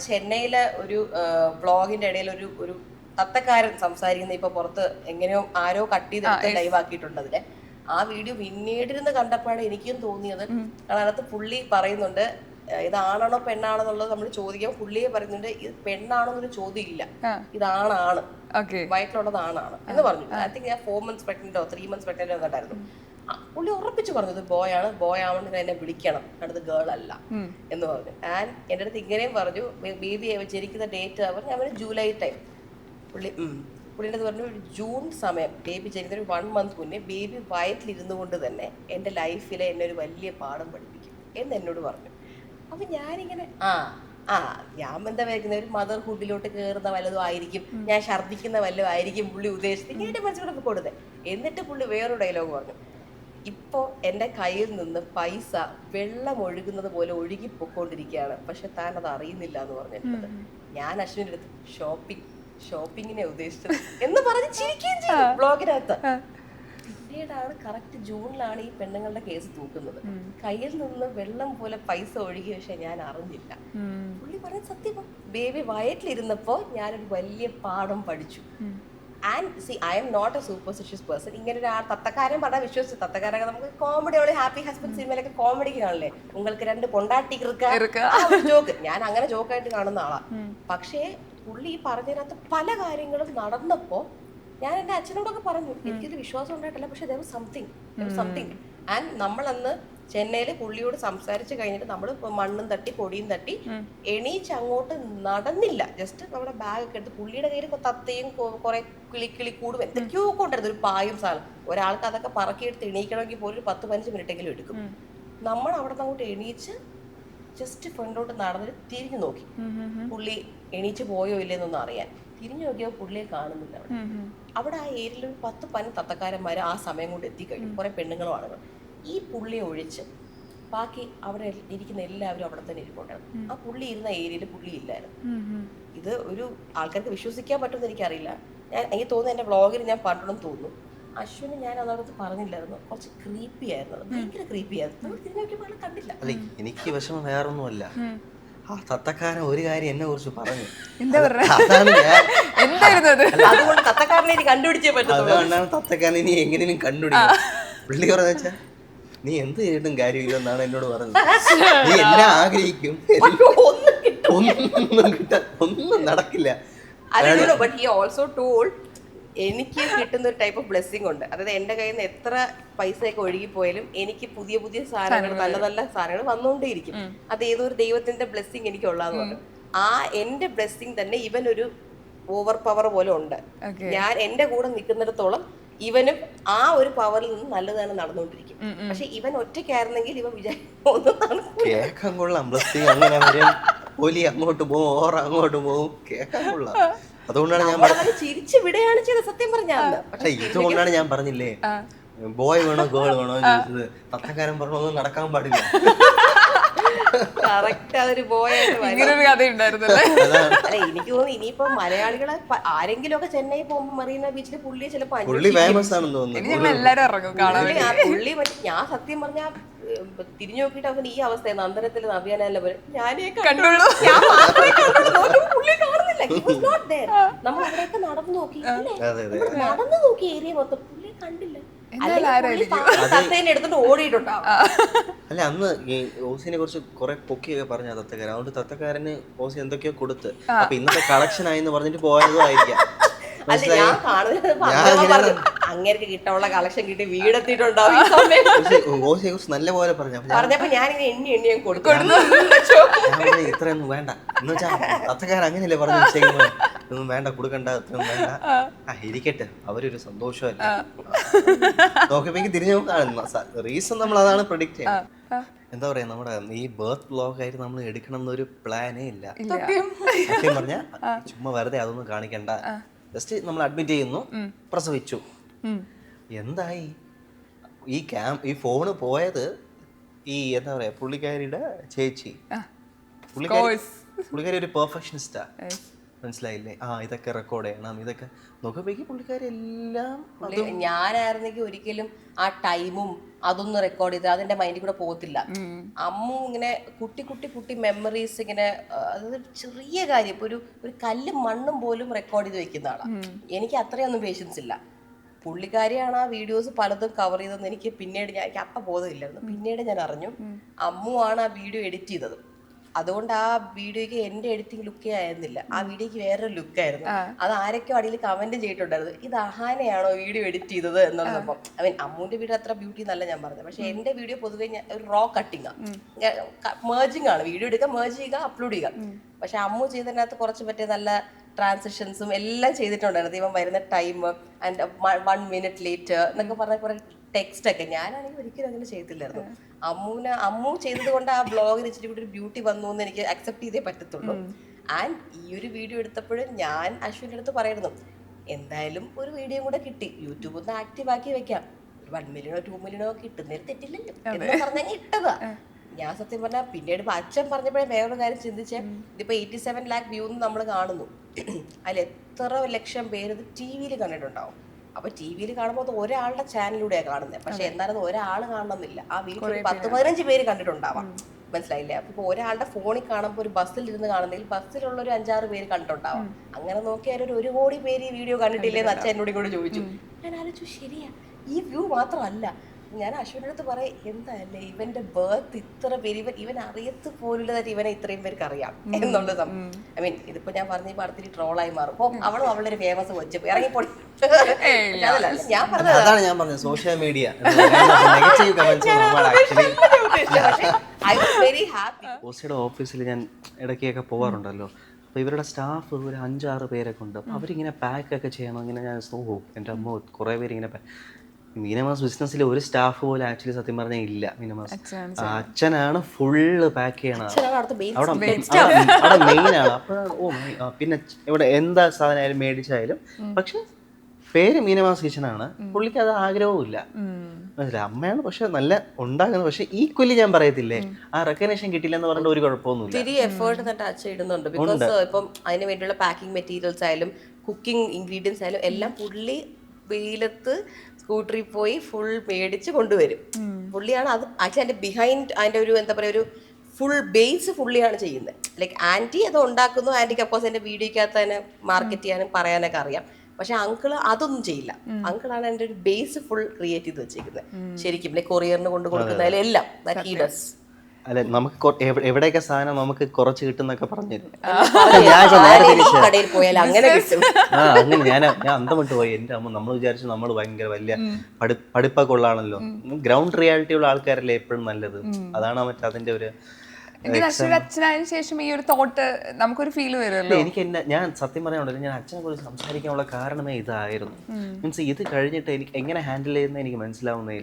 ചെന്നൈയിലെ ഒരു വ്ളോഗിന്റെ ഇടയിൽ ഒരു തത്തക്കാരൻ സംസാരിക്കുന്ന ഇപ്പൊ പുറത്ത് എങ്ങനെയോ ആരോ കട്ട് ചെയ്തെടുത്ത് ലൈവ് ആക്കിയിട്ടുണ്ട് അതില്. ആ വീഡിയോ പിന്നീടിരുന്ന് കണ്ടപ്പോഴാണ് എനിക്കും തോന്നിയത്. കാരണം അതിനകത്ത് പുള്ളി പറയുന്നുണ്ട് ഇതാണോ പെണ്ണാണോ എന്നുള്ളത് നമ്മൾ ചോദിക്കുമ്പോൾ പുള്ളിയെ പറയുന്നുണ്ട് ഇത് പെണ്ണാണോ എന്നൊരു ചോദ്യം ഇല്ല, ഇതാണാണ്, വയറ്റിലുള്ളത് ആണാണ് എന്ന് പറഞ്ഞു. ഐ തിങ്ക് ഞാൻ 4 months pregnant 3 months pregnant കണ്ടായിരുന്നു. പുള്ളി ഉറപ്പിച്ചു പറഞ്ഞത് ബോയാണ്, ബോയ് ആവണമെന്ന് എന്നെ വിളിക്കണം, അടുത്ത് ഗേൾ അല്ല എന്ന് പറഞ്ഞു. ആൻഡ് എൻ്റെ അടുത്ത് ഇങ്ങനെയും പറഞ്ഞു ബേബി ജനിക്കുന്ന ഡേറ്റ് അവർ ഞാൻ ജൂലൈ ടൈം. പുള്ളിൻ്റെ അടുത്ത് പറഞ്ഞു ജൂൺ സമയം ബേബി ജനിക്കുന്ന ഒരു 1 month മുന്നേ ബേബി വയറ്റിലിരുന്നു കൊണ്ട് തന്നെ എൻ്റെ ലൈഫിലെ എന്നെ ഒരു വലിയ പാഠം പഠിപ്പിക്കും എന്ന് എന്നോട് പറഞ്ഞു. അപ്പം ഞാനിങ്ങനെ ഞാൻ എന്താ വയ്ക്കുന്ന ഒരു മദർഹുഡിലോട്ട് കയറുന്ന വല്ലതും ആയിരിക്കും, ഞാൻ ഛർദ്ദിക്കുന്ന വല്ലതും ആയിരിക്കും പുള്ളി ഉദ്ദേശിച്ചത്, ഇങ്ങനെ മനസ്സിലൂടെ കൊടുത്തത്. എന്നിട്ട് പുള്ളി വേറൊരു ഡയലോഗ് പറഞ്ഞു, ഇപ്പോൾ എൻ്റെ കയ്യിൽ നിന്ന് പൈസ വെള്ളം ഒഴുകുന്നത് പോലെ ഒഴുകി പൊക്കോണ്ടിരിക്കുകയാണ്, പക്ഷെ താൻ അത് അറിയുന്നില്ല എന്ന് പറഞ്ഞിട്ടുണ്ട്. ഞാൻ അശ്വിൻ്റെ അടുത്ത് ഷോപ്പിങ്ങിനെ ഉദ്ദേശിച്ചത് എന്ന് പറഞ്ഞ് ചിരിക്കുകയും ചെയ്തു ബ്ലോഗിനകത്ത്. പിന്നീടാണ് കറക്റ്റ് ജൂണിലാണ് ഈ പെണ്ണുങ്ങളുടെ കേസ് തൂക്കുന്നത്. കയ്യിൽ നിന്ന് വെള്ളം പോലെ പൈസ ഒഴുകി, പക്ഷെ ഞാൻ അറിഞ്ഞില്ല. പുള്ളി പറഞ്ഞ സത്യം, ബേബി വയറ്റിലിരുന്നപ്പോൾ ഞാനൊരു വലിയ പാഠം പഠിച്ചു. And see I'm not a superstitious person. ഇങ്ങനെ ഒരു തത്തക്കാരൻ പറഞ്ഞാൽ വിശ്വസിച്ചു. തത്തക്കാരൊക്കെ നമുക്ക് കോമഡിയോട് ഹാപ്പി ഹസ്ബൻഡ് സിനിമയിലൊക്കെ കോമഡിക്ക് കാണില്ലേ, നിങ്ങൾക്ക് 2 പൊണ്ടാട്ടി ജോക്ക്, ഞാൻ അങ്ങനെ ജോക്കായിട്ട് കാണുന്ന ആളാ. പക്ഷേ പുള്ളി ഈ പറഞ്ഞതിനകത്ത് പല കാര്യങ്ങളും നടന്നപ്പോ ഞാൻ എൻ്റെ അച്ഛനോടൊക്കെ പറഞ്ഞു, എനിക്കിത് വിശ്വാസം ഉണ്ടായിട്ടില്ല, പക്ഷെ there was something. ആൻഡ് നമ്മളന്ന് ചെന്നൈയിൽ പുള്ളിയോട് സംസാരിച്ച് കഴിഞ്ഞിട്ട് നമ്മൾ മണ്ണും തട്ടി പൊടിയും തട്ടി എണീച്ച് അങ്ങോട്ട് നടന്നില്ല. ജസ്റ്റ് നമ്മുടെ ബാഗൊക്കെ എടുത്ത് പുള്ളിയുടെ കയ്യിൽ തത്തയും കുറെ കിളിക്കൂടും എന്തൊക്കെയോ കൊണ്ടിരുന്നു, ഒരു പായും സാധനം. ഒരാൾക്ക് അതൊക്കെ പറക്കിയെടുത്ത് എണീക്കണമെങ്കിൽ പോലും ഒരു 10-15 മിനിറ്റെങ്കിലും എടുക്കും. നമ്മൾ അവിടെ നിന്ന് അങ്ങോട്ട് എണീച്ച് ജസ്റ്റ് ഫ്രണ്ടോട്ട് നടന്നിട്ട് തിരിഞ്ഞു നോക്കി, പുള്ളി എണീച്ച് പോയോ ഇല്ലെന്നൊന്നും അറിയാൻ. തിരിഞ്ഞു നോക്കിയപ്പോൾ പുള്ളിയെ കാണുന്നില്ല. അവിടെ ആ ഏരിയയിൽ ഒരു 10-15 തത്തക്കാരന്മാർ ആ സമയം കൊണ്ട് എത്തിക്കഴിഞ്ഞു, കുറെ പെണ്ണുങ്ങളും ആളുകൾ. ഈ പുള്ളിയെ ഒഴിച്ച് ബാക്കി അവിടെ ഇരിക്കുന്ന എല്ലാവരും അവിടെ തന്നെ ഇരിപ്പുണ്ടായിരുന്നു. ആ പുള്ളി ഇരുന്ന ഏരിയയിൽ പുള്ളി ഇല്ലായിരുന്നു. ഇത് ഒരു ആൾക്കാർക്ക് വിശ്വസിക്കാൻ പറ്റുമെന്ന് എനിക്കറിയില്ല. എനിക്ക് തോന്നുന്നു എൻ്റെ വ്ളോഗിൽ ഞാൻ പറഞ്ഞിട്ടുണ്ടെന്ന് തോന്നുന്നു. അശ്വിന് ഞാൻ അതോടത്ത് പറഞ്ഞില്ലായിരുന്നു, കുറച്ച് ക്രീപ്പി ആയിരുന്നു, ഭയങ്കര ക്രീപ്പി ആയിരുന്നു. കണ്ടില്ല. എനിക്ക് വിഷമം വേറൊന്നുമല്ല, ആ തത്തക്കാരൻ ഒരു കാര്യം എന്നെ കുറിച്ച് പറഞ്ഞു. അതുകൊണ്ട് തത്തക്കാരനെ കണ്ടുപിടിച്ചേ പറ്റും. അതുകൊണ്ടാണ് തത്തക്കാരനെ ഇനി എങ്ങനെയും കണ്ടുപിടിക്കും. പുള്ളി പറഞ്ഞ വെച്ചാ നീ എന്ത് ചെയ്തിട്ടും കാര്യമില്ലെന്നാണ് എന്നോട് പറഞ്ഞത്. നീ എന്നെ ആഗ്രഹിക്കും, ഒന്നും നടക്കില്ല. എനിക്ക് കിട്ടുന്ന ഒരു ടൈപ്പ് ഓഫ് ബ്ലെസ്സിങ് ഉണ്ട്. അതായത് എൻ്റെ കയ്യിൽ നിന്ന് എത്ര പൈസയൊക്കെ ഒഴുകിപ്പോയാലും എനിക്ക് പുതിയ പുതിയ സാധനങ്ങൾ, നല്ല നല്ല സാധനങ്ങൾ വന്നുകൊണ്ടേയിരിക്കും. അത് ഏതൊരു ദൈവത്തിന്റെ ബ്ലെസ്സിങ് എനിക്കുള്ളതെന്ന് പറഞ്ഞു. ആ എൻ്റെ ബ്ലെസ്സിങ് തന്നെ ഇവനൊരു ഓവർ പവർ പോലെ ഉണ്ട്. ഞാൻ എൻ്റെ കൂടെ നിൽക്കുന്നിടത്തോളം ഇവനും ആ ഒരു പവറിൽ നിന്ന് നല്ലതാണ് നടന്നുകൊണ്ടിരിക്കും. പക്ഷെ ഇവൻ ഒറ്റയ്ക്കായിരുന്നെങ്കിൽ ഇവൻ കേൾക്കാൻ കൊള്ളാം. ബ്ലെസ്സിങ് അങ്ങനെ വരും, ഒലി അങ്ങോട്ട് പോകും, ഓർ അങ്ങോട്ട് പോകും, കേൾക്കാൻ കൊള്ളാം. അതുകൊണ്ടാണ് ഞാൻ ചിരിച്ചു വിടുകയാണ് ചെയ്തത് സത്യം പറഞ്ഞാൽ. പക്ഷെ ഇതുകൊണ്ടാണ് ഞാൻ പറഞ്ഞില്ലേ ബോയ് വേണോ ഗേൾ വേണോ ചോദിച്ചത്. തത്തക്കാരൻ പറഞ്ഞൊന്നും നടക്കാൻ പാടില്ല. എനിക്ക് തോന്നുന്നു ഇനിയിപ്പോ മലയാളികളെ ആരെങ്കിലും ഒക്കെ ചെന്നൈ പോകുമ്പോ മറീന ബീച്ചിൽ പുള്ളിയെ ചിലപ്പോ പുള്ളി ഫേമസ് ആണെന്ന് തോന്നുന്നു. പുള്ളി മറ്റേ ഞാൻ സത്യം പറഞ്ഞാ തിരിഞ്ഞു നോക്കിയിട്ട് അവൻ ഈ അവസ്ഥ നന്ദനത്തിൽ നവ്യാനല്ല പോലെ ഞാനേ കണ്ടുള്ളൂ. പുള്ളിയെ കാണുന്നില്ല. നമ്മൾ അവിടെയൊക്കെ നടന്നു നോക്കി ഏരിയ മൊത്തം പുള്ളിയെ കണ്ടില്ല. അല്ല അന്ന് ഈ ഓസിനെ കുറിച്ച് കുറെ പൊക്കിയൊക്കെ പറഞ്ഞ തത്തക്കാരൻ, അതുകൊണ്ട് തത്തക്കാരന് ഓസി എന്തൊക്കെയോ കൊടുത്ത് അപ്പൊ ഇന്നത്തെ കളക്ഷൻ ആയി എന്ന് പറഞ്ഞിട്ട് പോയതും ആയിരിക്കാം. അങ്ങേർക്ക് കിട്ടാനുള്ള കളക്ഷൻ കിട്ടി വീടെത്തിയിട്ടുണ്ടാവും. ഓസിയെ കുറിച്ച് നല്ല പോലെ പറഞ്ഞപ്പോ ഞാനിങ്ങനെ എണ്ണി കൊടുക്കും. ഇത്രയൊന്നും വേണ്ട എന്ന് വെച്ചാ തത്തക്കാരൻ അങ്ങനെയല്ലേ പറഞ്ഞു, ഒന്നും വേണ്ട കൊടുക്കണ്ട, അത്രയൊന്നും വേണ്ട, ഇരിക്കട്ടെ, അവരൊരു സന്തോഷമല്ല. നോക്കിയപ്പോ തിരിഞ്ഞു റീസൺ നമ്മൾ അതാണ് പ്രഡിക്റ്റ് ചെയ്യുന്നത്. എന്താ പറയാ, നമ്മുടെ ഈ ബർത്ത് വ്ലോഗ് ആയിട്ട് നമ്മൾ എടുക്കണം എന്നൊരു പ്ലാനേ ഇല്ല സത്യം പറഞ്ഞാ. ചുമ്മാ വെറുതെ അതൊന്നും കാണിക്കണ്ട, ജസ്റ്റ് നമ്മൾ അഡ്മിറ്റ് ചെയ്യുന്നു, പ്രസവിച്ചു, എന്തായി. ഈ ഫോണ് പോയത് ഈ എന്താ പറയാ പുള്ളിക്കാരിയുടെ ചേച്ചി, പുള്ളിക്കാരി ഒരു പെർഫെക്ഷനിസ്റ്റാ. മനസ്സിലായില്ലേ? ഇതൊക്കെ റെക്കോർഡ് ചെയ്യണം, ഇതൊക്കെ നോക്കുമ്പോഴേക്ക് പുള്ളിക്കാരി എല്ലാം ഞാനായിരുന്നെങ്കിൽ ഒരിക്കലും ആ ടൈമും അതൊന്നും റെക്കോർഡ് ചെയ്ത് അതിന്റെ മൈൻഡിൽ കൂടെ പോകത്തില്ല. അമ്മു ഇങ്ങനെ കുട്ടി മെമ്മറീസ് ഇങ്ങനെ, അതൊരു ചെറിയ കാര്യം, ഇപ്പൊ ഒരു കല്ലും മണ്ണും പോലും റെക്കോർഡ് ചെയ്ത് വെക്കുന്ന ആളാണ്. എനിക്ക് അത്രയൊന്നും പേഷ്യൻസ് ഇല്ല. പുള്ളിക്കാരിയാണ് ആ വീഡിയോസ് പലതും കവർ ചെയ്തതെന്ന് എനിക്ക് പിന്നീട്, എനിക്ക് അപ്പം ബോധമില്ലായിരുന്നു. പിന്നീട് ഞാൻ അറിഞ്ഞു അമ്മു ആണ് ആ വീഡിയോ എഡിറ്റ് ചെയ്തത്. അതുകൊണ്ട് ആ വീഡിയോയ്ക്ക് എന്റെ എഡിറ്റിംഗ് ലുക്കേ ആയിരുന്നില്ല, ആ വീഡിയോയ്ക്ക് വേറൊരു ലുക്കായിരുന്നു. അത് ആരൊക്കെ അടിയിൽ കമന്റ് ചെയ്തിട്ടുണ്ടായിരുന്നു, ഇത് അഹാനയാണോ വീഡിയോ എഡിറ്റ് ചെയ്തത് എന്നുള്ളപ്പം. ഐ മീൻ അമ്മുവിന്റെ വീഡിയോ അത്ര ബ്യൂട്ടി എന്നല്ല ഞാൻ പറഞ്ഞത്, പക്ഷെ എന്റെ വീഡിയോ പൊതുവെ ഒരു റോ കട്ടിങ് മേർജിങ് ആണ്, വീഡിയോ എടുക്കുക, മേർജ് ചെയ്യുക, അപ്ലോഡ് ചെയ്യുക. പക്ഷെ അമ്മു ചെയ്തതിനകത്ത് കുറച്ച് പറ്റിയ നല്ല ട്രാൻസിഷൻസും എല്ലാം ചെയ്തിട്ടുണ്ടായിരുന്നു. ഇവൻ വരുന്ന ടൈം ആൻഡ് 1 minute ലേറ്റ് എന്നൊക്കെ പറഞ്ഞ കുറെ ടെക്സ്റ്റ് ഒക്കെ ഞാനാണെങ്കിൽ ഒരിക്കലും അങ്ങനെ ചെയ്തില്ലായിരുന്നു. അമ്മു ചെയ്തത് കൊണ്ട് ആ ബ്ലോഗിന് ഇച്ചിരി കൂടി ഒരു ബ്യൂട്ടി വന്നു എന്ന് എനിക്ക് അക്സെപ്റ്റ് ചെയ്തേ പറ്റത്തുള്ളൂ. ആൻഡ് ഈ ഒരു വീഡിയോ എടുത്തപ്പോഴും ഞാൻ അശ്വിൻ്റെ അടുത്ത് പറയുന്നു, എന്തായാലും ഒരു വീഡിയോ കൂടെ കിട്ടി, യൂട്യൂബ് ഒന്ന് ആക്റ്റീവ് ആക്കി വെക്കാം, 1 million 2 million കിട്ടുന്നതിന് തെറ്റില്ലല്ലോ എന്ന് പറഞ്ഞാൽ ഇട്ടതാ. ഞാൻ സത്യം പറഞ്ഞാൽ പിന്നീട് ഇപ്പൊ അച്ഛൻ പറഞ്ഞപ്പോഴേ വേറൊരു കാര്യം ചിന്തിച്ചേ, ഇതിപ്പോ 87 lakh വ്യൂ നമ്മൾ കാണുന്നു, അതിൽ എത്ര ലക്ഷം പേര് ഇത് ടി വിയിൽ കണ്ടിട്ടുണ്ടാവും. അപ്പൊ ടി വിയിൽ കാണുമ്പോൾ അത് ഒരാളുടെ ചാനലിലൂടെയാണ് കാണുന്നത്. പക്ഷെ എന്നാലും ഒരാൾ കാണണമെന്നില്ല, ആ വീട്ടിൽ 10-15 പേര് കണ്ടിട്ടുണ്ടാവാം. മനസ്സിലായില്ലേ? അപ്പൊ ഒരാളുടെ ഫോണിൽ കാണുമ്പോൾ ഒരു ബസ്സിൽ ഇരുന്ന് കാണുന്നെങ്കിൽ ബസ്സിലുള്ള ഒരു 5-6 പേര് കണ്ടിട്ടുണ്ടാവാം. അങ്ങനെ നോക്കിയാൽ ഒരു 1 കോടി പേര് ഈ വീഡിയോ കണ്ടിട്ടില്ലേന്ന് അച്ഛൻ എന്നോട് ഇങ്ങോട്ട് ചോദിച്ചു. ഞാൻ ആലോചിച്ചു, ശരിയാ, ഈ വ്യൂ മാത്രമല്ല. ഞാൻ അശ്വിൻ്റെ അടുത്ത് പറയും, എന്താല്ലേ ഇവന്റെ ബർത്ത് ഇത്ര പേര്, ഇവൻ അറിയത്ത് പോലുള്ള ഇവനെ ഇത്രയും പേർക്ക് അറിയാം എന്നുള്ളത്. ഐ മീൻ ഇതിപ്പോ ഞാൻ പറഞ്ഞ അടുത്തൊരു ട്രോളായി മാറും. അപ്പൊ അവളും അവളൊരു ഫേമസ് വെച്ച് ഇറങ്ങിപ്പോയി. ഞാൻ പറഞ്ഞത് സോഷ്യൽ മീഡിയ ഓഫീസിൽ ഞാൻ ഇടയ്ക്കൊക്കെ പോവാറുണ്ടല്ലോ. അപ്പോൾ ഇവരുടെ സ്റ്റാഫ് ഒരു 5-6 പേരൊക്കെ ഉണ്ട്. അപ്പോൾ അവരിങ്ങനെ പാക്കൊക്കെ ചെയ്യണം. ഇങ്ങനെ ഞാൻ എൻ്റെ അമ്മ കുറേ പേര് ഇങ്ങനെ മീനമാസ് ബിസിനസ്സിൽ ഒരു സ്റ്റാഫ് പോലും ആക്ച്വലി സത്യം പറഞ്ഞാൽ ഇല്ല. മീനമാസ് അച്ഛനാണ് ഫുള്ള് പാക്ക് ചെയ്യണം, അവിടെ മെയിനാണ്. അപ്പോഴാണ് പിന്നെ ഇവിടെ എന്താ സാധനമായാലും മേടിച്ചായാലും, പക്ഷെ പേര് മീനമാസ് കിച്ചനാണ്. പുള്ളിക്ക് അത് ആഗ്രഹവും ഇല്ല, മനസ്സിലായി. അമ്മയാണ് പക്ഷെ നല്ല ഉണ്ടാക്കുന്നത്. പക്ഷെ ഈക്വലി ഞാൻ പറയത്തില്ലേ, ആ റെക്കഗ്നേഷൻ കിട്ടില്ല എന്ന് പറഞ്ഞിട്ട് ഒരു കുഴപ്പമൊന്നുമില്ല. ഒത്തിരി എഫേർട്ട് അച്ഛൻ ഇടുന്നുണ്ട്. ബിക്കോസ് ഇപ്പം അതിന് വേണ്ടിയുള്ള പാക്കിംഗ് മെറ്റീരിയൽസ് ആയാലും കുക്കിംഗ് ഇൻഗ്രീഡിയൻസ് ആയാലും എല്ലാം പുള്ളി വെയിലത്ത് സ്കൂട്ടറിൽ പോയി ഫുൾ മേടിച്ച് കൊണ്ടുവരും. പുള്ളിയാണ് അത് ആക്ച്വലി അതിന്റെ ബിഹൈൻഡ്, അതിന്റെ ഒരു എന്താ പറയുക, ഒരു ഫുൾ ബേസ് പുള്ളിയാണ് ചെയ്യുന്നത്. ലൈക്ക് ആന്റി അത് ഉണ്ടാക്കുന്നു, ആന്റിക്ക് അപ്പോസ് എന്റെ വീഡിയോക്കകത്ത് തന്നെ മാർക്കറ്റ് ചെയ്യാനും പറയാനൊക്കെ അറിയാം. പക്ഷെ അങ്കിള് അതൊന്നും ചെയ്യില്ല. അങ്കിളാണ് എൻ്റെ ഒരു ബേസ് ഫുൾ ക്രിയേറ്റ് ചെയ്ത് വെച്ചേക്കുന്നത്. ശരിക്കും ലൈക്ക് കൊറിയറിന് കൊണ്ട് കൊടുക്കുന്നതിലും എല്ലാം ദാറ്റ് ഹി ഡസ്. അല്ലെ, നമുക്ക് എവിടെയൊക്കെ സാധനം നമുക്ക് കുറച്ച് കിട്ടുന്നൊക്കെ പറഞ്ഞിരുന്നു. കടയിൽ പോയാൽ അങ്ങനെ കിട്ടും. അങ്ങനെ ഞാൻ അന്തം വിട്ട് പോയി. എൻ്റെ അമ്മ, നമ്മൾ വിചാരിച്ചു നമ്മൾ ഭയങ്കര വലിയ പഠിപ്പൊക്കെ ഉള്ളതാണല്ലോ. ഗ്രൗണ്ട് റിയാലിറ്റി ഉള്ള ആൾക്കാരല്ലേ എപ്പോഴും നല്ലത്. അതാണ് മറ്റേ അതിന്റെ ഒരു അച്ഛനായതിനു ശേഷം ഈ ഒരു തോട്ട് നമുക്കൊരു ഫീൽ വരുമല്ലോ. എനിക്ക് ഞാൻ സത്യം പറയാനുണ്ടല്ലോ, ഞാൻ അച്ഛനെ കുറിച്ച് സംസാരിക്കാനുള്ള കാരണമേ ഇതായിരുന്നു. മീൻസ് ഇത് കഴിഞ്ഞിട്ട് എനിക്ക് എങ്ങനെ ഹാൻഡിൽ ചെയ്യുന്നത് എനിക്ക് മനസ്സിലാവുന്നേ ഇല്ല.